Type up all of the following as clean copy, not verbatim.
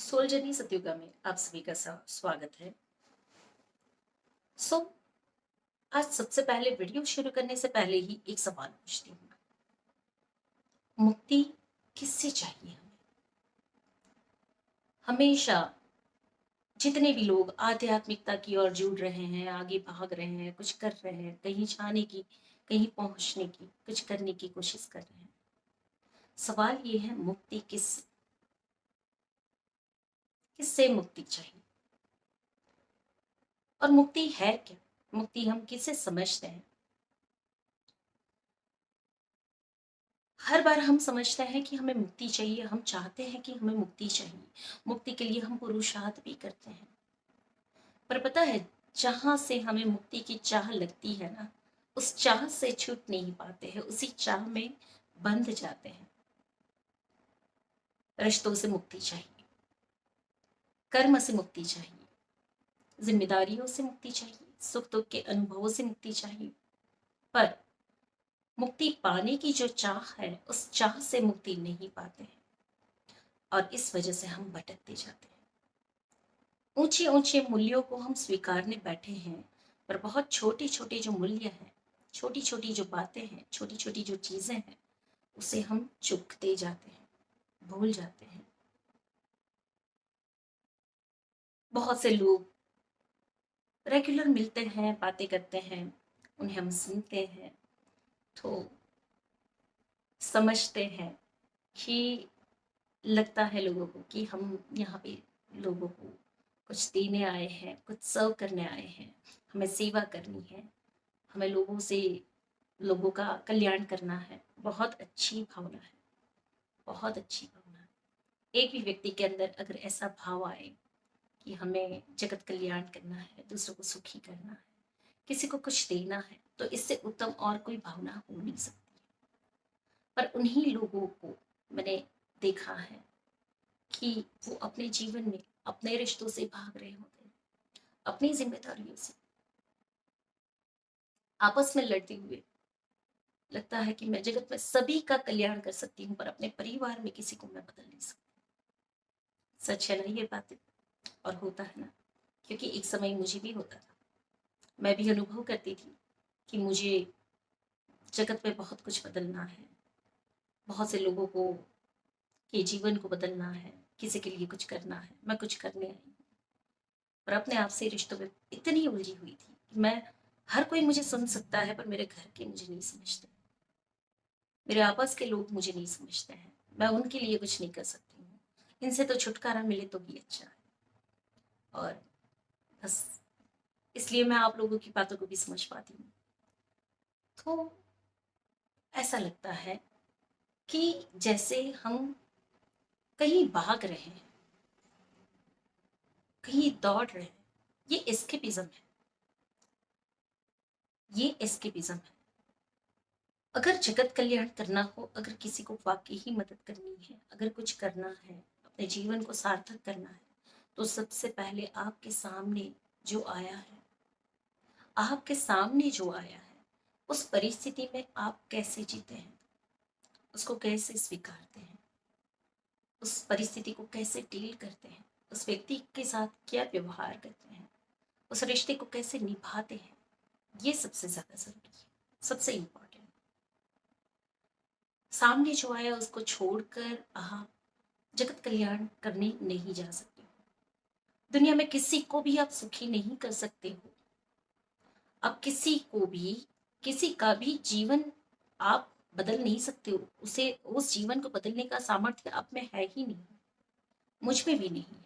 Soul journey Satyuga में आप सभी का स्वागत है। सो आज सबसे पहले वीडियो शुरू करने से पहले ही एक सवाल पूछती हूँ। मुक्ति किससे चाहिए हमें? हमेशा जितने भी लोग आध्यात्मिकता की ओर जुड़ रहे हैं, आगे भाग रहे हैं, कुछ कर रहे हैं, कहीं जाने की, कहीं पहुंचने की, कुछ करने की कोशिश कर रहे हैं। सवाल ये है, मुक्ति किससे मुक्ति चाहिए? और मुक्ति है क्या? मुक्ति हम किसे समझते हैं? हर बार हम समझते हैं कि हमें मुक्ति चाहिए, हम चाहते हैं कि हमें मुक्ति चाहिए। मुक्ति के लिए हम पुरुषार्थ भी करते हैं। पर पता है, जहां से हमें मुक्ति की चाह लगती है ना, उस चाह से छूट नहीं पाते हैं, उसी चाह में बंध जाते हैं। रिश्तों से मुक्ति चाहिए, कर्म से मुक्ति चाहिए, जिम्मेदारियों से मुक्ति चाहिए, सुख दुख के अनुभवों से मुक्ति चाहिए। पर मुक्ति पाने की जो चाह है, उस चाह से मुक्ति नहीं पाते हैं और इस वजह से हम भटकते जाते हैं। ऊंचे ऊंचे मूल्यों को हम स्वीकारने बैठे हैं, पर बहुत छोटे छोटे जो मूल्य हैं, छोटी छोटी जो बातें हैं, छोटी छोटी जो चीजें हैं, उसे हम चूकते जाते हैं, भूल जाते हैं। बहुत से लोग रेगुलर मिलते हैं, बातें करते हैं, उन्हें हम सुनते हैं तो समझते हैं कि लगता है लोगों को कि हम यहाँ पे लोगों को कुछ देने आए हैं, कुछ सर्व करने आए हैं, हमें सेवा करनी है, हमें लोगों का कल्याण करना है। बहुत अच्छी भावना है, बहुत अच्छी भावना है। एक भी व्यक्ति के अंदर अगर ऐसा भाव आए कि हमें जगत कल्याण करना है, दूसरों को सुखी करना है, किसी को कुछ देना है, तो इससे उत्तम और कोई भावना हो नहीं सकती। पर उन्हीं लोगों को मैंने देखा है कि वो अपने जीवन में अपने रिश्तों से भाग रहे होते हैं, अपनी जिम्मेदारियों से आपस में लड़ते हुए। लगता है कि मैं जगत में सभी का कल्याण कर सकती हूँ, पर अपने परिवार में किसी को मैं बदल नहीं सकती। सच है ना ये बातें? और होता है ना, क्योंकि एक समय मुझे भी होता था। मैं भी अनुभव करती थी कि मुझे जगत में बहुत कुछ बदलना है, बहुत से लोगों को के जीवन को बदलना है, किसी के लिए कुछ करना है। मैं कुछ करने आई हूँ, पर अपने आप से रिश्तों में इतनी उलझी हुई थी कि मैं हर कोई मुझे सुन सकता है, पर मेरे घर के मुझे नहीं समझते, मेरे आपस के लोग मुझे नहीं समझते हैं, मैं उनके लिए कुछ नहीं कर सकती हूँ। इनसे तो छुटकारा मिले तो भी अच्छा है। और बस इसलिए मैं आप लोगों की बातों को भी समझ पाती हूँ। तो ऐसा लगता है कि जैसे हम कहीं भाग रहे हैं, कहीं दौड़ रहे हैं। ये एस्केपिज्म है, ये एस्केपिज्म है। अगर जगत कल्याण करना हो, अगर किसी को वाकई ही मदद करनी है, अगर कुछ करना है, अपने जीवन को सार्थक करना है, तो सबसे पहले आपके सामने जो आया है, आपके सामने जो आया है, उस परिस्थिति में आप कैसे जीते हैं, उसको कैसे स्वीकारते हैं, उस परिस्थिति को कैसे डील करते हैं, उस व्यक्ति के साथ क्या व्यवहार करते हैं, उस रिश्ते को कैसे निभाते हैं, ये सबसे ज्यादा जरूरी है, सबसे इम्पोर्टेंट। सामने जो आया उसको छोड़कर आप जगत कल्याण करने नहीं जा सकते। दुनिया में किसी को भी आप सुखी नहीं कर सकते हो। आप किसी को भी, किसी का भी जीवन आप बदल नहीं सकते हो। उसे, उस जीवन को बदलने का सामर्थ्य आप में है ही नहीं, मुझ में भी नहीं है।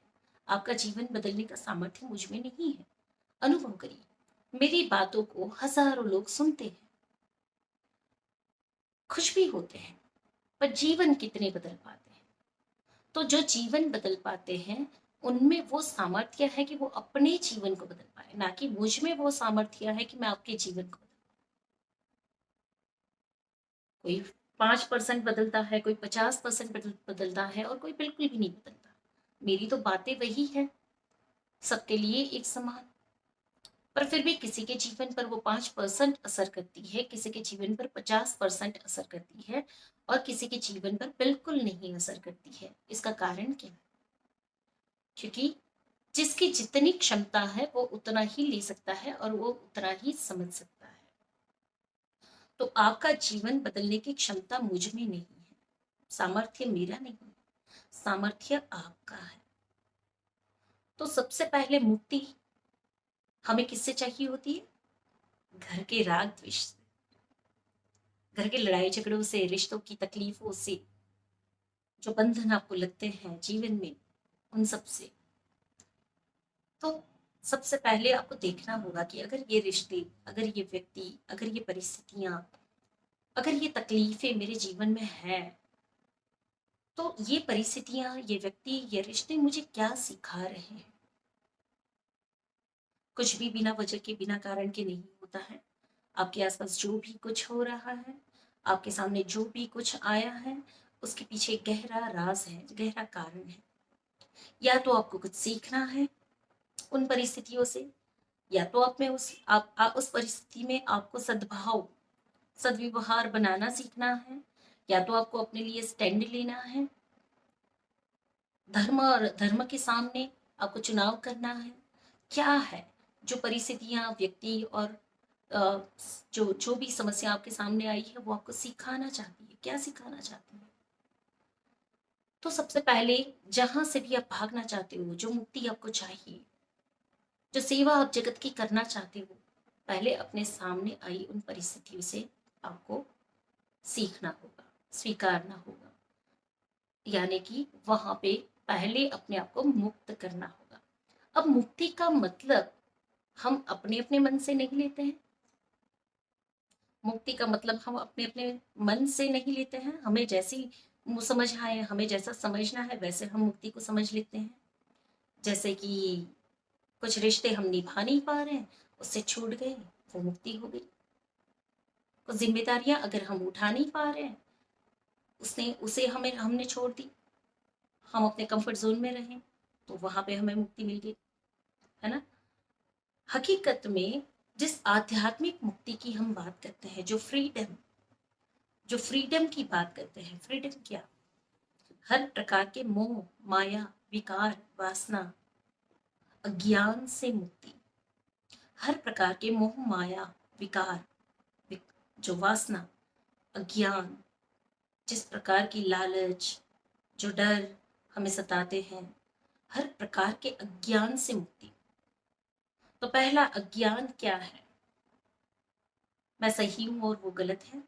आपका जीवन बदलने का सामर्थ्य मुझ में नहीं है। अनुभव करिए, मेरी बातों को हजारों लोग सुनते हैं, खुश भी होते हैं, पर जीवन कितने बदल पाते हैं? तो जो जीवन बदल पाते हैं, उनमें वो सामर्थ्य है कि वो अपने जीवन को बदल पाए, ना कि मुझ में वो सामर्थ्य है कि मैं आपके जीवन को बदल। कोई 5% बदलता है, कोई 50% बदलता है, और कोई बिल्कुल भी नहीं बदलता। मेरी तो बातें वही है, सबके लिए एक समान। पर फिर भी किसी के जीवन पर वो 5% असर करती है, किसी के जीवन पर 50% असर करती है, और किसी के जीवन पर बिल्कुल नहीं असर करती है। इसका कारण क्या है? क्योंकि जिसकी जितनी क्षमता है वो उतना ही ले सकता है और वो उतना ही समझ सकता है। तो आपका जीवन बदलने की क्षमता मुझ में नहीं है, सामर्थ्य मेरा नहीं है, सामर्थ्य आपका है। तो सबसे पहले मुक्ति हमें किससे चाहिए होती है? घर के राग द्वेष से, घर के लड़ाई झगड़ों से, रिश्तों की तकलीफों से, जो बंधन आपको लगते हैं जीवन में, उन सब से। तो सबसे पहले आपको देखना होगा कि अगर ये रिश्ते, अगर ये व्यक्ति, अगर ये परिस्थितियां, अगर ये तकलीफें मेरे जीवन में है, तो ये परिस्थितियां, ये व्यक्ति, ये रिश्ते मुझे क्या सिखा रहे हैं? कुछ भी बिना वजह के, बिना कारण के नहीं होता है। आपके आसपास जो भी कुछ हो रहा है, आपके सामने जो भी कुछ आया है, उसके पीछे गहरा राज है, गहरा कारण है। या तो आपको कुछ सीखना है उन परिस्थितियों से, या तो आप में उस परिस्थिति में आपको सद्भाव, सद्व्यवहार बनाना सीखना है, या तो आपको अपने लिए स्टैंड लेना है, धर्म और धर्म के सामने आपको चुनाव करना है। क्या है जो परिस्थितियां, व्यक्ति और अ, जो जो भी समस्या आपके सामने आई है वो आपको सिखाना चाहती है, क्या सिखाना चाहती है? तो सबसे पहले जहां से भी आप भागना चाहते हो, जो मुक्ति आपको चाहिए, जो सेवा आप जगत की करना चाहते हो, पहले अपने सामने आई उन परिस्थितियों से आपको सीखना होगा, स्वीकारना होगा। यानी कि वहां पे पहले अपने आप को मुक्त करना होगा। अब मुक्ति का मतलब हम अपने अपने मन से नहीं लेते हैं। मुक्ति का मतलब हम अपने अपने मन से नहीं लेते हैं। हमें जैसी समझ आए, हमें जैसा समझना है वैसे हम मुक्ति को समझ लेते हैं। जैसे कि कुछ रिश्ते हम निभा नहीं पा रहे हैं, उससे छूट गए, वो मुक्ति हो गई। कुछ जिम्मेदारियां अगर हम उठा नहीं पा रहे हैं, उसने उसे हमें हमने छोड़ दी, हम अपने कंफर्ट जोन में रहें, तो वहां पे हमें मुक्ति मिल गई, है ना? हकीकत में जिस आध्यात्मिक मुक्ति की हम बात करते हैं, जो फ्रीडम की बात करते हैं, फ्रीडम क्या? हर प्रकार के मोह, माया, विकार, वासना, अज्ञान से मुक्ति। हर प्रकार के मोह, माया, विकार, जो वासना, अज्ञान, जिस प्रकार की लालच, जो डर हमें सताते हैं, हर प्रकार के अज्ञान से मुक्ति। तो पहला अज्ञान क्या है? मैं सही हूं और वो गलत है।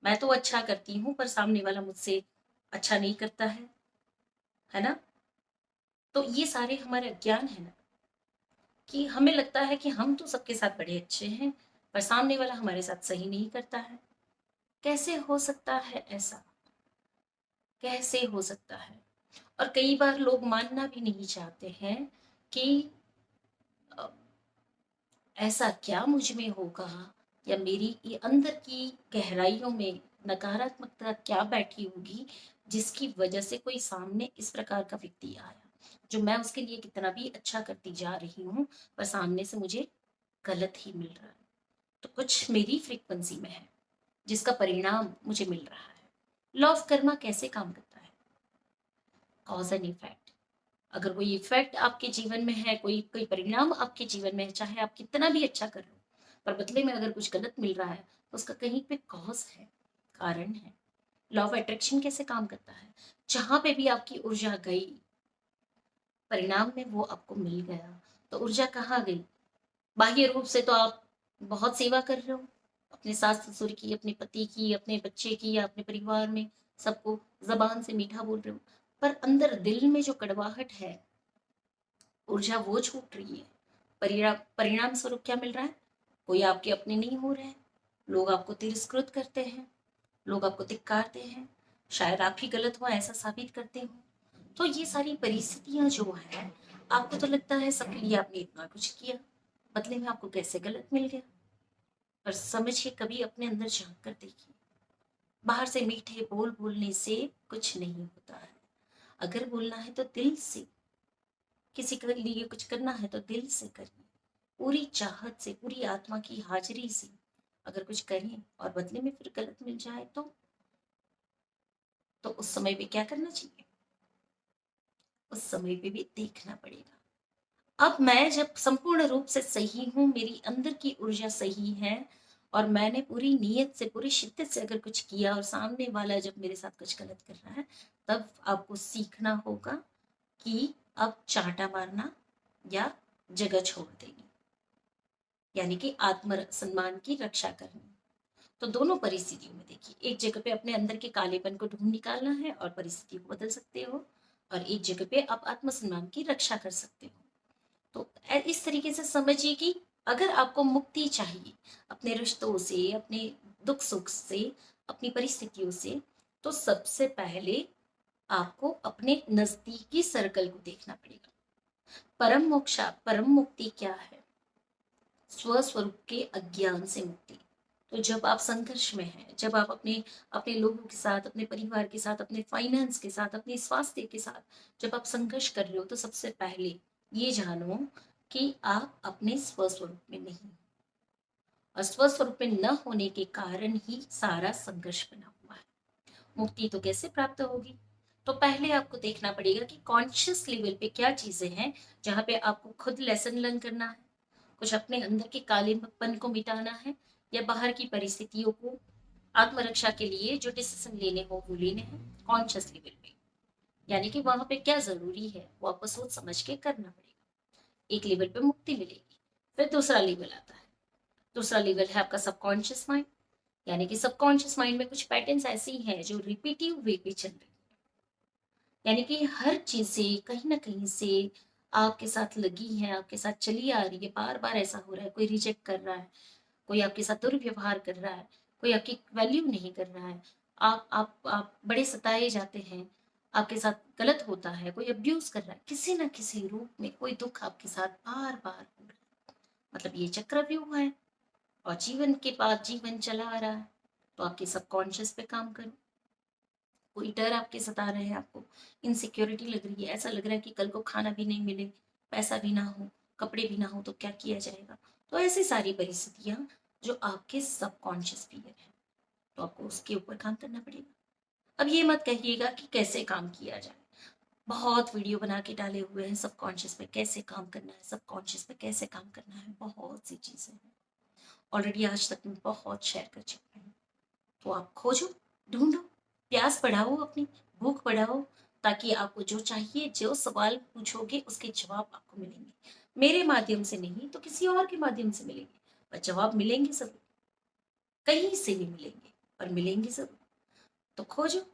मैं तो अच्छा करती हूँ पर सामने वाला मुझसे अच्छा नहीं करता है ना? तो ये सारे हमारे अज्ञान है ना, कि हमें लगता है कि हम तो सबके साथ बड़े अच्छे हैं पर सामने वाला हमारे साथ सही नहीं करता है। कैसे हो सकता है ऐसा? कैसे हो सकता है? और कई बार लोग मानना भी नहीं चाहते हैं कि अ, ऐसा क्या मुझ में होगा, या मेरी ये अंदर की गहराइयों में नकारात्मकता क्या बैठी होगी जिसकी वजह से कोई सामने इस प्रकार का व्यक्ति आया, जो मैं उसके लिए कितना भी अच्छा करती जा रही हूँ पर सामने से मुझे गलत ही मिल रहा है। तो कुछ मेरी फ्रीक्वेंसी में है जिसका परिणाम मुझे मिल रहा है। लॉ ऑफ कर्मा कैसे काम करता है? Cause and effect. अगर कोई इफेक्ट आपके जीवन में है, कोई कोई परिणाम आपके जीवन में है, चाहे आप कितना भी अच्छा कर लो, पर बदले में अगर कुछ गलत मिल रहा है तो उसका कहीं पे कॉज है, कारण है। लॉ ऑफ अट्रैक्शन कैसे काम करता है? जहां पे भी आपकी ऊर्जा गई, परिणाम में वो आपको मिल गया, तो ऊर्जा कहाँ गई? बाह्य रूप से तो आप बहुत सेवा कर रहे हो, अपने सास ससुर की, अपने पति की, अपने बच्चे की, या अपने परिवार में सबको जबान से मीठा बोल रहे हो, पर अंदर दिल में जो कड़वाहट है, ऊर्जा वो छूट रही है। परिणाम परिणाम स्वरूप क्या मिल रहा है? कोई आपके अपने नहीं हो रहे हैं, लोग आपको तिरस्कृत करते हैं, लोग आपको धिक्कारते हैं, शायद आप ही गलत हो ऐसा साबित करते हो। तो ये सारी परिस्थितियां जो है, आपको तो लगता है सबके लिए आपने इतना कुछ किया, बदले में आपको कैसे गलत मिल गया। पर समझिए, कभी अपने अंदर झांक कर देखिए, बाहर से मीठे बोल बोलने से कुछ नहीं होता है। अगर बोलना है तो दिल से, किसी के लिए कुछ करना है तो दिल से करिए, पूरी चाहत से, पूरी आत्मा की हाजिरी से। अगर कुछ करें और बदले में फिर गलत मिल जाए तो उस समय पे क्या करना चाहिए? उस समय पे भी देखना पड़ेगा। अब मैं जब संपूर्ण रूप से सही हूँ, मेरी अंदर की ऊर्जा सही है और मैंने पूरी नीयत से, पूरी शिद्दत से अगर कुछ किया और सामने वाला जब मेरे साथ कुछ गलत कर रहा है, तब आपको सीखना होगा कि अब चांटा मारना या जगह छोड़ देनी, यानी कि आत्म सम्मान की रक्षा करनी। तो दोनों परिस्थितियों में देखिए, एक जगह पे अपने अंदर के कालेपन को ढूंढ निकालना है और परिस्थितियों को बदल सकते हो, और एक जगह पे आप आत्मसम्मान की रक्षा कर सकते हो। तो इस तरीके से समझिए कि अगर आपको मुक्ति चाहिए अपने रिश्तों से, अपने दुख सुख से, अपनी परिस्थितियों से, तो सबसे पहले आपको अपने नजदीकी सर्कल को देखना पड़ेगा। परम मोक्षा, परम मुक्ति क्या है? स्वस्वरूप के अज्ञान से मुक्ति। तो जब आप संघर्ष में हैं, जब आप अपने अपने लोगों के साथ, अपने परिवार के साथ, अपने फाइनेंस के साथ, अपने स्वास्थ्य के साथ जब आप संघर्ष कर रहे हो, तो सबसे पहले ये जानो कि आप अपने स्वस्वरूप में नहीं हो, और स्वस्वरूप में न होने के कारण ही सारा संघर्ष बना हुआ है। मुक्ति तो कैसे प्राप्त होगी? तो पहले आपको देखना पड़ेगा कि कॉन्शियस लेवल पे क्या चीजें हैं जहाँ पे आपको खुद लेसन लर्न करना है, कुछ अपने अंदर के कालेपन को मिटाना है, या बाहर की परिस्थितियों को आत्मरक्षा के लिए जो डिसीजन लेने हो वो लेने हैं कॉन्शियस लेवल पे। यानी कि वहां पे क्या जरूरी है वो आपको सोच समझ के करना पड़ेगा। एक लेवल पे मुक्ति मिलेगी। फिर दूसरा लेवल आता है। दूसरा लेवल है आपका सबकॉन्शियस माइंड। यानी कि सबकॉन्शियस माइंड में कुछ पैटर्न्स ऐसी हैं जो रिपीटिव वे पे चल रही है, यानी कि हर चीज से कहीं ना कहीं से आपके साथ लगी है, आपके साथ चली आ रही है, बार बार ऐसा हो रहा है। कोई रिजेक्ट कर रहा है, कोई आपके साथ दुर्व्यवहार कर रहा है, कोई आपकी वैल्यू नहीं कर रहा है, आप बड़े सताए जाते हैं, आपके साथ गलत होता है, कोई अब्यूज कर रहा है, किसी ना किसी रूप में कोई दुख आपके साथ बार बार हो रहा है। मतलब ये चक्रव्यूह है, और जीवन के बाद जीवन चला आ रहा है। तो आपके सबकॉन्शियस पे काम करो। कोई डर आपके सता रहे हैं, आपको इनसिक्योरिटी लग रही है, ऐसा लग रहा है कि कल को खाना भी नहीं मिले, पैसा भी ना हो, कपड़े भी ना हो, तो क्या किया जाएगा। तो ऐसी सारी परिस्थितियां जो आपके सबकॉन्शियस फियर है, तो आपको उसके ऊपर काम करना पड़ेगा। अब ये मत कहिएगा कि कैसे काम किया जाए, बहुत वीडियो बना के डाले हुए हैं सबकॉन्शियस पे कैसे काम करना है, सबकॉन्शियस पे कैसे काम करना है, बहुत सी चीजें हैं। ऑलरेडी आज तक मैं बहुत शेयर कर चुकी हूँ। तो आप खोजो, ढूंढो, प्यास बढ़ाओ, अपनी भूख बढ़ाओ, ताकि आपको जो चाहिए, जो सवाल पूछोगे उसके जवाब आपको मिलेंगे। मेरे माध्यम से नहीं तो किसी और के माध्यम से मिलेंगे, पर जवाब मिलेंगे जरूर, कहीं से भी मिलेंगे, पर मिलेंगे जरूर। तो खोजो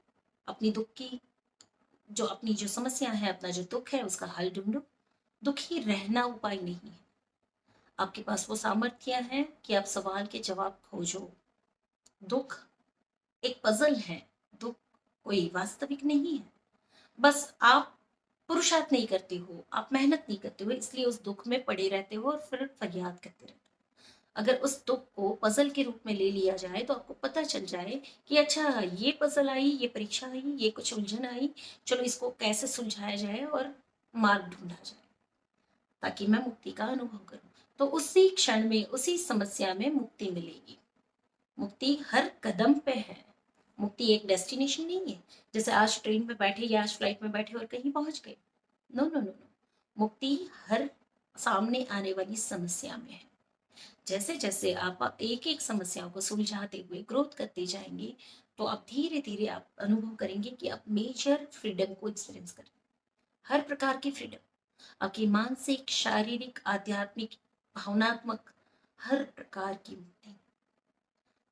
अपनी दुख की, जो अपनी जो समस्या है, अपना जो दुख है, उसका हल ढूंढो। दुखी रहना उपाय नहीं है। आपके पास वो सामर्थ्य है कि आप सवाल के जवाब खोजो। दुख एक पजल है, दुख कोई वास्तविक नहीं है। बस आप पुरुषार्थ नहीं करते हो, आप मेहनत नहीं करते हो, इसलिए उस दुख में पड़े रहते हो और फिर फरियाद करते रहते हो। अगर उस दुख को पजल के रूप में ले लिया जाए, तो आपको पता चल जाए कि अच्छा, ये पजल आई, ये परीक्षा आई, ये कुछ उलझन आई, चलो इसको कैसे सुलझाया जाए और मार्ग ढूंढा जाए, ताकि मैं मुक्ति का अनुभव करूं। तो उसी क्षण में, उसी समस्या में मुक्ति मिलेगी। मुक्ति हर कदम पे है। मुक्ति एक डेस्टिनेशन नहीं है, जैसे आज ट्रेन में बैठे या आज फ्लाइट में बैठे और कहीं पहुंच गए। नो नो नो नो, मुक्ति हर सामने आने वाली समस्या में है। जैसे जैसे आप एक एक समस्याओं को सुलझाते हुए ग्रोथ करते जाएंगे, तो आप धीरे धीरे आप अनुभव करेंगे कि आप मेजर फ्रीडम को एक्सपीरियंस करें। हर प्रकार की फ्रीडम, आपकी मानसिक, शारीरिक, आध्यात्मिक, भावनात्मक, हर प्रकार की मुक्ति।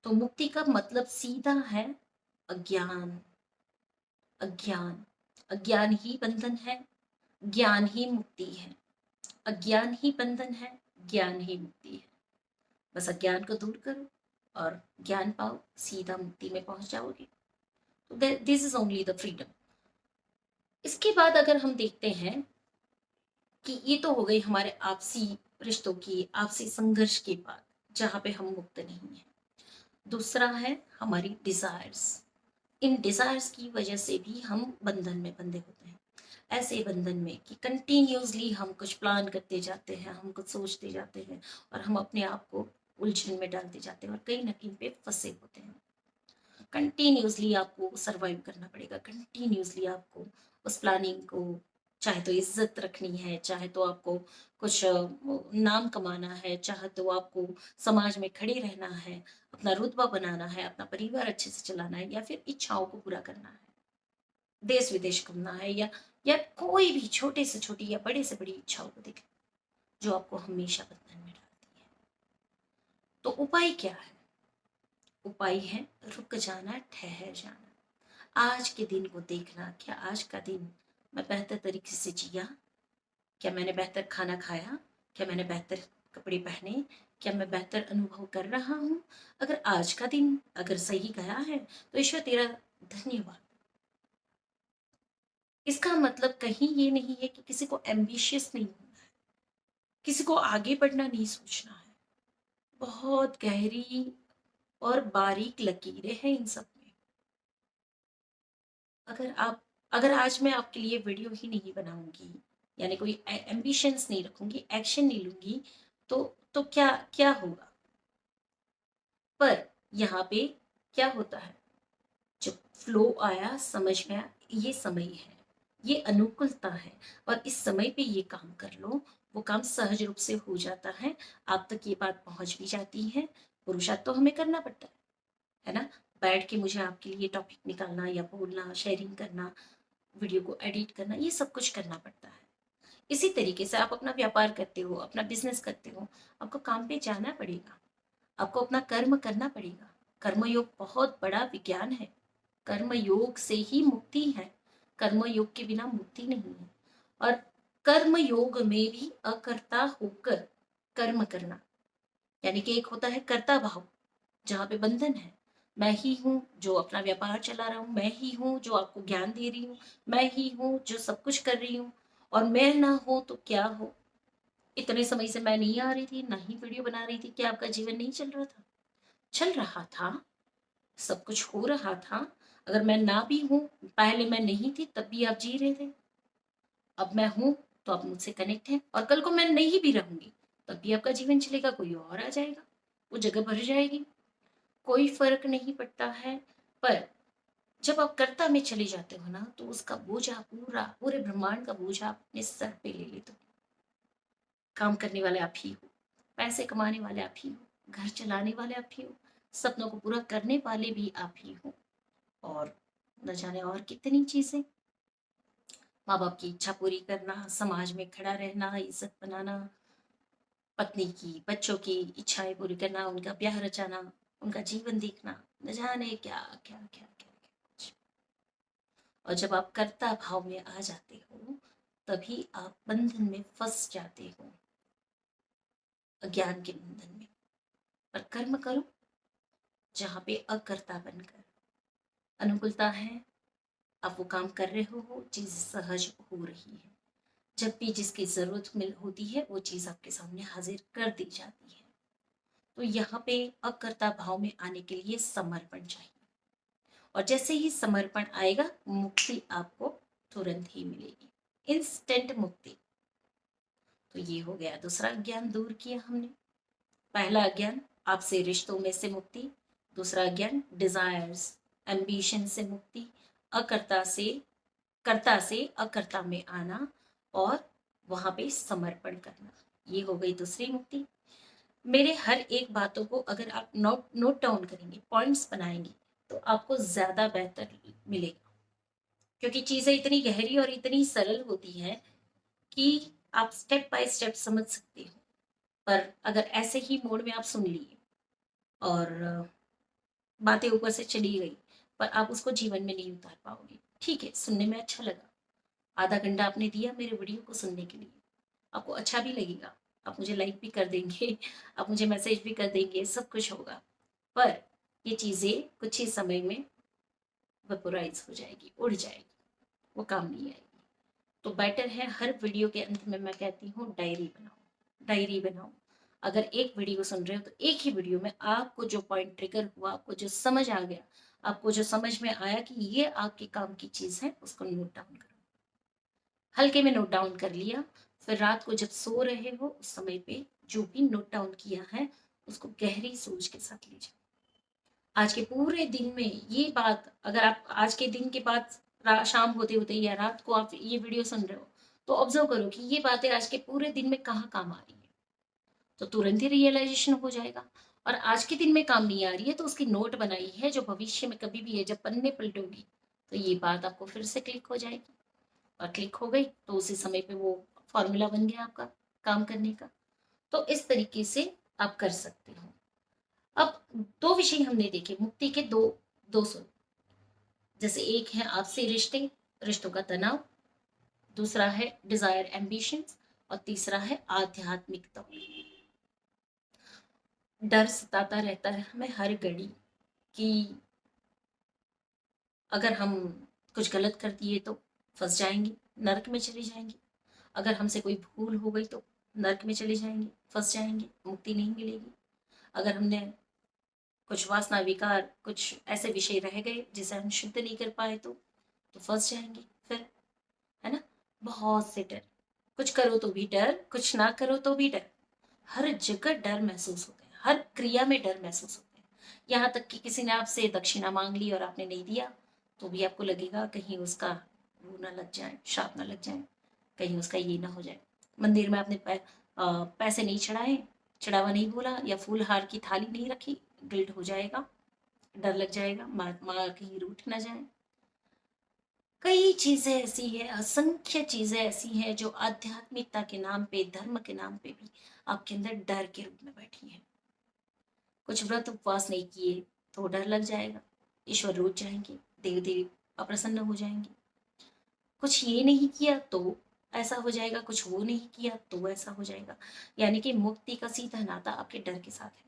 तो मुक्ति का मतलब सीधा है अज्ञान। अज्ञान, अज्ञान ही बंधन है, ज्ञान ही मुक्ति है। अज्ञान ही बंधन है, ज्ञान ही मुक्ति है। बस अज्ञान को दूर करो और ज्ञान पाओ, सीधा मुक्ति में पहुंच जाओगे। तो this is only the freedom. इसके बाद अगर हम देखते हैं कि ये तो हो गई हमारे आपसी रिश्तों की, आपसी संघर्ष के बाद, जहाँ पे हम मुक्त नहीं हैं। दूसरा है हमारी डिजायर्स। इन डिजायर्स की वजह से भी हम बंधन में बंधे होते हैं। ऐसे बंधन में कि कंटिन्यूसली हम कुछ प्लान करते जाते हैं, हम कुछ सोचते जाते हैं, और हम अपने आप को उलझन में डालते जाते हैं और कहीं ना कहीं पे फंसे होते हैं। कंटिन्यूसली आपको सरवाइव करना पड़ेगा, कंटिन्यूसली आपको उस प्लानिंग को चाहे तो इज्जत रखनी है, चाहे तो आपको कुछ नाम कमाना है, चाहे तो आपको समाज में खड़े रहना है, अपना रुतबा बनाना है, अपना परिवार अच्छे से चलाना है, या फिर इच्छाओं को पूरा करना है, देश विदेश घूमना है, या कोई भी छोटे से छोटी या बड़े से बड़ी इच्छाओं को देख जो आपको हमेशा बंधन में डालती है। तो उपाय क्या है? उपाय है रुक जाना, ठहर जाना, आज के दिन को देखना, क्या आज का दिन मैं बेहतर तरीके से जिया, क्या मैंने बेहतर खाना खाया, क्या मैंने बेहतर कपड़े पहने, क्या मैं बेहतर अनुभव कर रहा हूँ? अगर आज का दिन अगर सही गया है तो ईश्वर तेरा धन्यवाद। इसका मतलब कहीं ये नहीं है कि किसी को एम्बिशियस नहीं होना है, किसी को आगे बढ़ना नहीं सोचना है। बहुत गहरी और बारीक लकीरें हैं इन सब में। अगर आप अगर आज मैं आपके लिए वीडियो ही नहीं बनाऊंगी, यानी कोई एम्बिशंस नहीं रखूंगी, एक्शन नहीं लूंगी, तो क्या क्या होगा? पर यहाँ पे क्या होता है, जब फ्लो आया, समझ में आया, ये समय है, ये अनुकूलता है, और इस समय पे ये काम कर लो, वो काम सहज रूप से हो जाता है, आप तक ये बात पहुंच भी जाती है। पुरुषार्थ तो हमें करना पड़ता है ना? बैठ के मुझे आपके लिए टॉपिक निकालना या बोलना, शेयरिंग करना, वीडियो को एडिट करना, ये सब कुछ करना पड़ता है। इसी तरीके से आप अपना व्यापार करते हो, अपना बिजनेस करते हो, आपको काम पे जाना पड़ेगा, आपको अपना कर्म करना पड़ेगा। कर्मयोग बहुत बड़ा विज्ञान है, कर्म योग से ही मुक्ति है, कर्म योग के बिना मुक्ति नहीं है। और कर्म योग में भी अकर्ता होकर कर्म करना, यानी कि एक होता है कर्ता भाव, जहाँ पे बंधन है, मैं ही हूँ जो अपना व्यापार चला रहा हूँ, मैं ही हूँ जो आपको ज्ञान दे रही हूँ, मैं ही हूँ जो सब कुछ कर रही हूँ, और मैं ना हो तो क्या हो? इतने समय से मैं नहीं आ रही थी, ना ही वीडियो बना रही थी, क्या आपका जीवन नहीं चल रहा था? चल रहा था, सब कुछ हो रहा था। अगर मैं ना भी हूं, पहले मैं नहीं थी तब भी आप जी रहे थे, अब मैं हूं तो आप मुझसे कनेक्ट हैं, और कल को मैं नहीं भी रहूंगी तब भी आपका जीवन चलेगा, कोई और आ जाएगा, वो जगह भर जाएगी, कोई फर्क नहीं पड़ता है। पर जब आप कर्ता में चले जाते हो ना, तो उसका बोझा, पूरा पूरे ब्रह्मांड का बोझा आप अपने सर पे ले लेते हो। काम करने वाले आप ही हो, पैसे कमाने वाले आप ही हो, घर चलाने वाले आप ही हो, सपनों को पूरा करने वाले भी आप ही हो, और न जाने और कितनी चीजें। माँ बाप की इच्छा पूरी करना, समाज में खड़ा रहना, इज्जत बनाना, पत्नी की, बच्चों की इच्छाएं पूरी करना, उनका ब्याह रचाना, उनका जीवन देखना, न जाने क्या क्या क्या क्या, क्या कुछ। और जब आप कर्ता भाव में आ जाते हो, तभी आप बंधन में फंस जाते हो, अज्ञान के बंधन में। पर कर्म करो जहाँ पे अकर्ता बनकर, अनुकूलता है, आप वो काम कर रहे हो, चीज सहज हो रही है, जब भी जिसकी जरूरत मिल होती है वो चीज आपके सामने हाजिर कर दी जाती है। तो यहाँ पे अकर्ता भाव में आने के लिए समर्पण चाहिए, और जैसे ही समर्पण आएगा, मुक्ति आपको तुरंत ही मिलेगी, इंस्टेंट मुक्ति। तो ये हो गया दूसरा ज्ञान दूर किया हमने। पहला ज्ञान आपसे रिश्तों में से मुक्ति, दूसरा ज्ञान डिजायर्स, एम्बिशन से मुक्ति, अकर्ता से कर्ता से अकर्ता में आना, और वहां पे समर्पण करना, ये हो गई दूसरी मुक्ति। मेरे हर एक बातों को अगर आप नोट नोट डाउन करेंगे, पॉइंट्स बनाएंगे, तो आपको ज्यादा बेहतर मिलेगा, क्योंकि चीजें इतनी गहरी और इतनी सरल होती हैं कि आप स्टेप बाय स्टेप समझ सकते हो। पर अगर ऐसे ही मोड में आप सुन लिए और बातें ऊपर से चली गई, पर आप उसको जीवन में नहीं उतार पाओगे। ठीक है, सुनने में अच्छा लगा, आधा घंटा आपने दिया मेरे वीडियो को सुनने के लिए, आपको अच्छा भी लगेगा, आप मुझे लाइक भी कर देंगे, आप मुझे मैसेज भी कर देंगे, सब कुछ होगा। पर ये चीज़ें कुछ ही समय में वेपोराइज हो जाएगी, उड़ जाएगी, वो काम नहीं आएगी। तो बेटर है, हर वीडियो के अंत में मैं कहती हूँ डायरी बनाओ, डायरी बनाओ। अगर एक वीडियो सुन रहे हो तो एक ही वीडियो में आपको जो पॉइंट ट्रिगर हुआ, आपको जो समझ आ गया, आपको जो समझ में आया कि ये आपके काम की चीज़ है, उसको नोट डाउन करो। हल्के में नोट डाउन कर लिया, फिर रात को जब सो रहे हो उस समय पे जो भी नोट डाउन किया है उसको गहरी सोच के साथ लीजिए। आज के पूरे दिन में ये बात, अगर आप आज के दिन के बाद शाम होते होते या रात को आप ये वीडियो सुन रहे हो, तो ऑब्जर्व करो कि ये बातें आज के पूरे दिन में कहाँ काम आ रही है, तो तुरंत ही रियलाइजेशन हो जाएगा। और आज के दिन में काम नहीं आ रही है तो उसकी नोट बनाई है, जो भविष्य में कभी भी है जब पन्ने पलटोगी तो ये बात आपको फिर से क्लिक हो जाएगी। और क्लिक हो गई तो उसी समय पे वो फॉर्मूला बन गया आपका काम करने का। तो इस तरीके से आप कर सकते हो। अब दो विषय हमने देखे मुक्ति के, दो स्वरूप। जैसे एक है आपसी रिश्ते, रिश्तों का तनाव, दूसरा है डिजायर एम्बिशंस, और तीसरा है आध्यात्मिकता। डर सताता रहता है हमें हर घड़ी कि अगर हम कुछ गलत कर दिए तो फंस जाएंगे, नरक में चले जाएंगे। अगर हमसे कोई भूल हो गई तो नरक में चले जाएंगे, फंस जाएंगे, मुक्ति नहीं मिलेगी। अगर हमने कुछ वासना विकार कुछ ऐसे विषय रह गए जिसे हम शुद्ध नहीं कर पाए तो फंस जाएंगे फिर, है ना। बहुत से डर, कुछ करो तो भी डर, कुछ ना करो तो भी डर। हर जगह डर महसूस होता है, हर क्रिया में डर महसूस होता है। यहाँ तक कि किसी ने आपसे दक्षिणा मांग ली और आपने नहीं दिया तो भी आपको लगेगा कहीं उसका वो ना लग जाए, श्राप ना लग जाए, कहीं उसका ये ना हो जाए। मंदिर में आपने पैसे नहीं चढ़ाए, चढ़ावा नहीं बोला, या फूल हार की थाली नहीं रखी, गिल्ट हो जाएगा, डर लग जाएगा माँ कहीं रूठ ना जाए। कई चीजें ऐसी है, असंख्य चीजें ऐसी हैं जो आध्यात्मिकता के नाम पे, धर्म के नाम पे भी आपके अंदर डर के रूप में बैठी है। कुछ व्रत उपवास नहीं किए तो डर लग जाएगा, ईश्वर रूठ जाएंगे, देव देवी अप्रसन्न हो जाएंगे। कुछ ये नहीं किया तो ऐसा हो जाएगा, कुछ वो नहीं किया तो ऐसा हो जाएगा। यानी कि मुक्ति का सीधा नाता आपके डर के साथ है।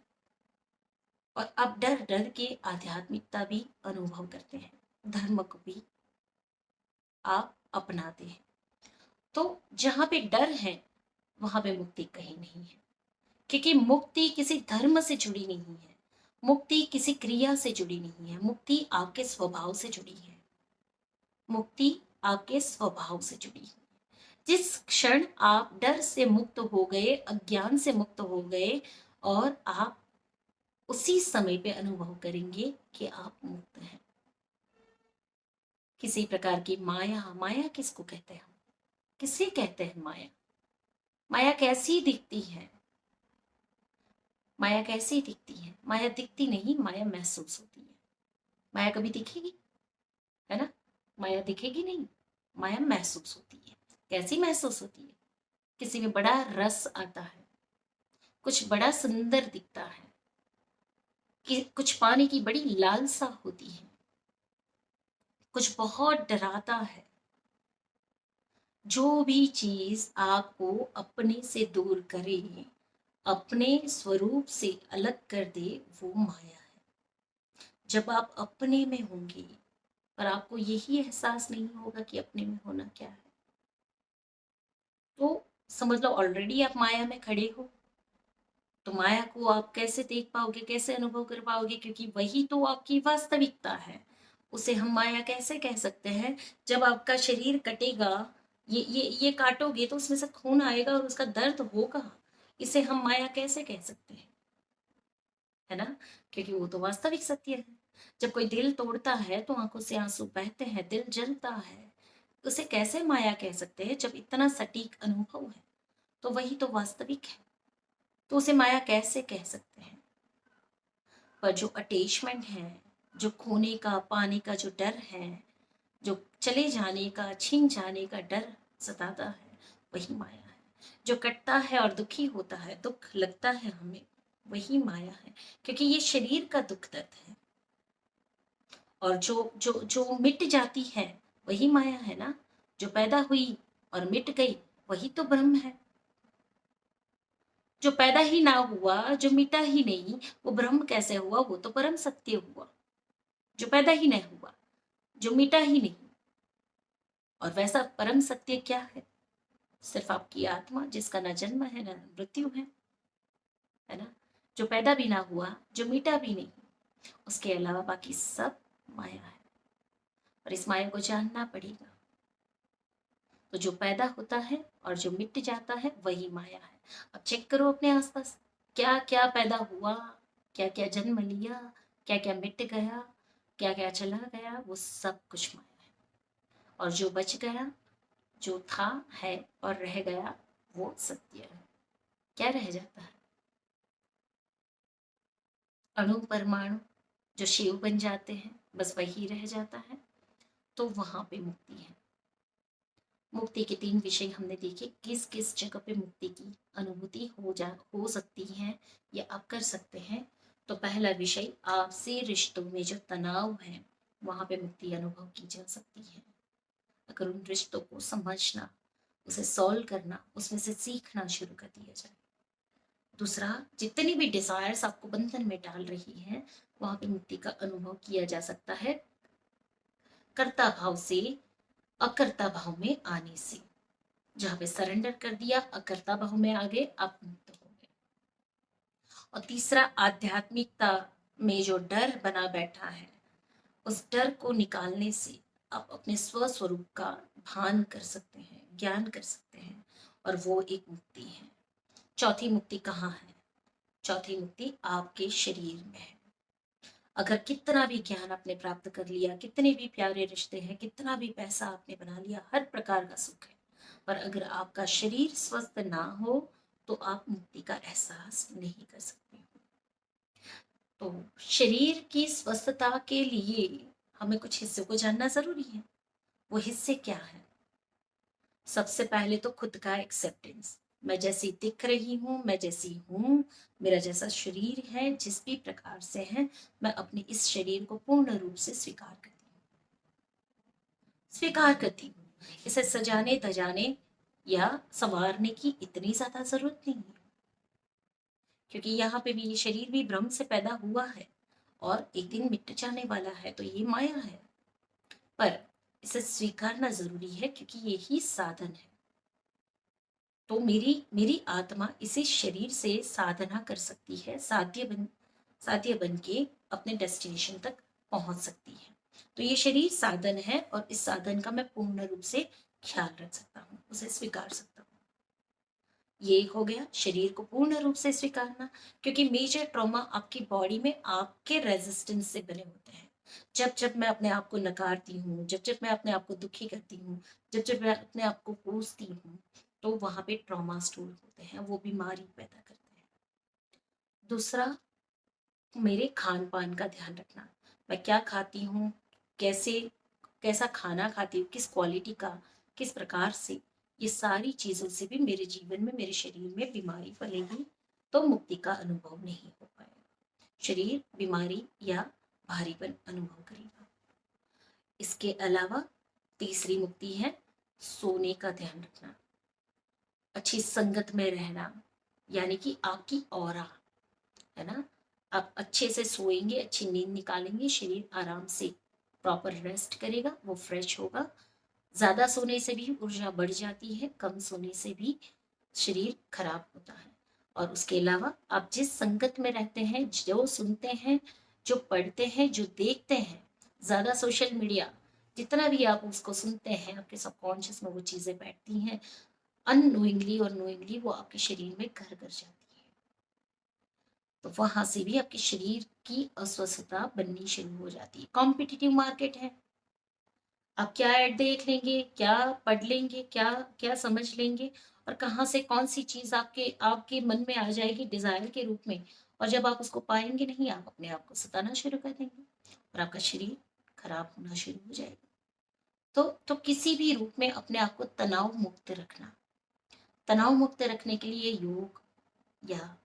और आप डर डर के आध्यात्मिकता भी अनुभव करते हैं, धर्म को भी आप अपनाते हैं। तो जहां पे डर है वहां पे मुक्ति कहीं नहीं है, क्योंकि मुक्ति किसी धर्म से जुड़ी नहीं है, मुक्ति किसी क्रिया से जुड़ी नहीं है, मुक्ति आपके स्वभाव से जुड़ी है। मुक्ति आपके स्वभाव से जुड़ी है। जिस क्षण आप डर से मुक्त हो गए, अज्ञान से मुक्त हो गए, और आप उसी समय पे अनुभव करेंगे कि आप मुक्त हैं। किसी प्रकार की माया, माया किसको कहते हैं हम, किसे कहते हैं माया? माया कैसी दिखती है? माया कैसी दिखती है? माया दिखती नहीं, माया महसूस होती है। माया कभी दिखेगी? है ना, माया दिखेगी नहीं, माया महसूस होती है। कैसी महसूस होती है? किसी में बड़ा रस आता है, कुछ बड़ा सुंदर दिखता है, कि कुछ पाने की बड़ी लालसा होती है, कुछ बहुत डराता है। जो भी चीज आपको अपने से दूर करे, अपने स्वरूप से अलग कर दे, वो माया है। जब आप अपने में होंगे पर आपको यही एहसास नहीं होगा कि अपने में होना क्या है, तो समझ लो ऑलरेडी आप माया में खड़े हो। तो माया को आप कैसे देख पाओगे, कैसे अनुभव कर पाओगे, क्योंकि वही तो आपकी वास्तविकता है। उसे हम माया कैसे कह सकते हैं? जब आपका शरीर कटेगा, ये काटोगे तो उसमें से खून आएगा और उसका दर्द होगा, इसे हम माया कैसे कह सकते हैं? है ना, क्योंकि वो तो वास्तविक सत्य है। जब कोई दिल तोड़ता है तो आंखों से आंसू बहते हैं, दिल जलता है, उसे कैसे माया कह सकते हैं जब इतना सटीक अनुभव है? तो वही तो वास्तविक है, तो उसे माया कैसे कह सकते हैं? पर जो अटैचमेंट है, जो खोने का पाने का जो डर है, जो चले जाने का छिन जाने का डर सताता है, वही माया है। जो कटता है और दुखी होता है, दुख लगता है हमें, वही माया है, क्योंकि ये शरीर का दुख दर्द है। और जो जो जो मिट जाती है वही माया है ना। जो पैदा हुई और मिट गई वही तो ब्रह्म है। जो पैदा ही ना हुआ, जो मिटा ही नहीं, वो ब्रह्म कैसे हुआ? वो तो परम सत्य हुआ। जो पैदा ही नहीं हुआ, जो मिटा ही नहीं, और वैसा परम सत्य क्या है? सिर्फ आपकी आत्मा, जिसका ना जन्म है ना मृत्यु है ना। जो पैदा भी ना हुआ, जो मिटा भी नहीं, उसके अलावा बाकी सब माया है। और इस माया को जानना पड़ेगा। तो जो पैदा होता है और जो मिट जाता है वही माया है। अब चेक करो अपने आसपास, क्या क्या पैदा हुआ, क्या क्या जन्म लिया, क्या क्या मिट गया, क्या क्या चला गया, वो सब कुछ माया है। और जो बच गया जो था है और रह गया वो सत्य है। क्या रह जाता है? अणु परमाणु जो शिव बन जाते हैं, बस वही रह जाता है। तो वहां पे मुक्ति है। मुक्ति के 3 विषय हमने देखे, किस किस जगह पे मुक्ति की अनुभूति हो सकती है या आप कर सकते हैं। तो पहला विषय, आपसी रिश्तों में जो तनाव है वहां पे मुक्ति अनुभव की जा सकती है। अगर उन रिश्तों को समझना, उसे सॉल्व करना, उसमें से सीखना शुरू कर दिया जाए। दूसरा, जितनी भी डिजायर्स आपको बंधन में डाल रही है वहां पे मुक्ति का अनुभव किया जा सकता है, कर्ता भाव से अकर्ता भाव में आने से। जहां पे सरेंडर कर दिया, अकर्ता भाव में आ गए, आप मुक्त हो गए। और तीसरा, आध्यात्मिकता में जो डर बना बैठा है, उस डर को निकालने से आप अपने स्वस्वरूप का भान कर सकते हैं, ज्ञान कर सकते हैं, और वो एक मुक्ति है। चौथी मुक्ति कहाँ है? चौथी मुक्ति आपके शरीर में है। अगर कितना भी ज्ञान आपने प्राप्त कर लिया, कितने भी प्यारे रिश्ते हैं, कितना भी पैसा आपने बना लिया, हर प्रकार का सुख है, पर अगर आपका शरीर स्वस्थ ना हो तो आप मुक्ति का एहसास नहीं कर सकते हो। तो शरीर की स्वस्थता के लिए हमें कुछ हिस्सों को जानना जरूरी है। वो हिस्से क्या है? सबसे पहले तो खुद का एक्सेप्टेंस। मैं जैसी दिख रही हूँ, मैं जैसी हूँ, मेरा जैसा शरीर है, जिस भी प्रकार से है, मैं अपने इस शरीर को पूर्ण रूप से स्वीकार करती हूँ। इसे सजाने धजाने या संवारने की इतनी ज्यादा जरूरत नहीं है, क्योंकि यहाँ पे भी ये शरीर भी ब्रह्म से पैदा हुआ है और एक दिन मिट जाने वाला है, तो ये माया है। पर इसे स्वीकारना जरूरी है, क्योंकि यही साधन है। तो मेरी मेरी आत्मा इसी शरीर से साधना कर सकती है, साध्य बन के अपने डेस्टिनेशन तक पहुंच सकती है। तो ये शरीर साधन है और इस साधन का मैं पूर्ण रूप से ख्याल रख सकता हूँ, उसे स्वीकार सकता हूँ। ये हो गया शरीर को पूर्ण रूप से स्वीकारना, क्योंकि मेजर ट्रॉमा आपकी बॉडी में आपके रेजिस्टेंस से बने होते हैं। जब जब मैं अपने आप को नकारती हूँ, जब जब मैं अपने आप को दुखी करती हूँ, जब जब मैं अपने आप को कोसती हूँ, तो वहां पे ट्रॉमा स्टोर होते हैं, वो बीमारी पैदा करते हैं। दूसरा, मेरे खान पान का ध्यान रखना। मैं क्या खाती हूँ, कैसे कैसा खाना खाती हूँ, किस क्वालिटी का, किस प्रकार से, ये सारी चीजों से भी मेरे जीवन में, मेरे शरीर में बीमारी फैलेगी तो मुक्ति का अनुभव नहीं हो पाएगा। शरीर बीमारी या भारीपन अनुभव करेगा। इसके अलावा तीसरी मुक्ति है सोने का ध्यान रखना, अच्छी संगत में रहना, यानी कि आपकी ऑरा, है ना। आप अच्छे से सोएंगे, अच्छी नींद निकालेंगे, शरीर आराम से प्रॉपर रेस्ट करेगा, वो फ्रेश होगा। ज्यादा सोने से भी ऊर्जा बढ़ जाती है, कम सोने से भी शरीर खराब होता है। और उसके अलावा आप जिस संगत में रहते हैं, जो सुनते हैं, जो पढ़ते हैं, जो देखते हैं, ज्यादा सोशल मीडिया, जितना भी आप उसको सुनते हैं, आपके सबकॉन्शियस में वो चीजें बैठती हैं, अननोइंगली और नोइंगली वो आपके शरीर में घर कर जाती है। तो वहां से भी आपके शरीर की अस्वस्थता बननी शुरू हो जाती है। कॉम्पिटिटिव मार्केट है, आप क्या ऐड देख लेंगे, क्या पढ़ लेंगे, क्या क्या समझ लेंगे, और कहाँ से कौन सी चीज आपके आपके मन में आ जाएगी डिजायर के रूप में, और जब आप उसको पाएंगे नहीं, आप अपने आप को सताना शुरू कर देंगे और आपका शरीर खराब होना शुरू हो जाएगा। तो किसी भी रूप में अपने आप को तनाव मुक्त रखना, तनाव मुक्त रखने के लिए योग या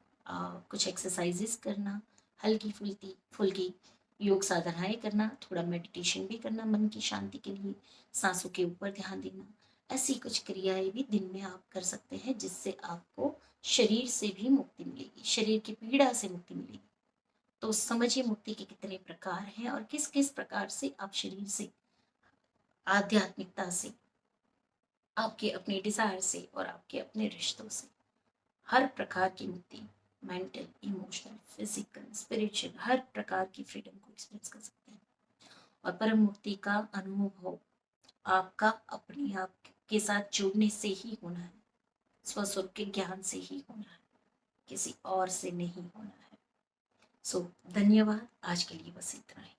कुछ एक्सरसाइजेस करना, हल्की फुल्की फुल्की योग साधनाएं करना, थोड़ा मेडिटेशन भी करना मन की शांति के लिए, सांसों के ऊपर ध्यान देना, ऐसी कुछ क्रियाएं भी दिन में आप कर सकते हैं, जिससे आपको शरीर से भी मुक्ति मिलेगी, शरीर की पीड़ा से मुक्ति मिलेगी। तो समझिए मुक्ति के कितने प्रकार हैं और किस किस प्रकार से आप शरीर से, आध्यात्मिकता से, आपके अपने डिजायर से और आपके अपने रिश्तों से हर प्रकार की मुक्ति, मेंटल, इमोशनल, फिजिकल, स्पिरिचुअल, हर प्रकार की फ्रीडम को एक्सपीरियंस कर सकते हैं। और परम मुक्ति का अनुभव आपका अपने आप के साथ जुड़ने से ही होना है, स्वस्वरूप के ज्ञान से ही होना है, किसी और से नहीं होना है। सो धन्यवाद, आज के लिए बस इतना ही।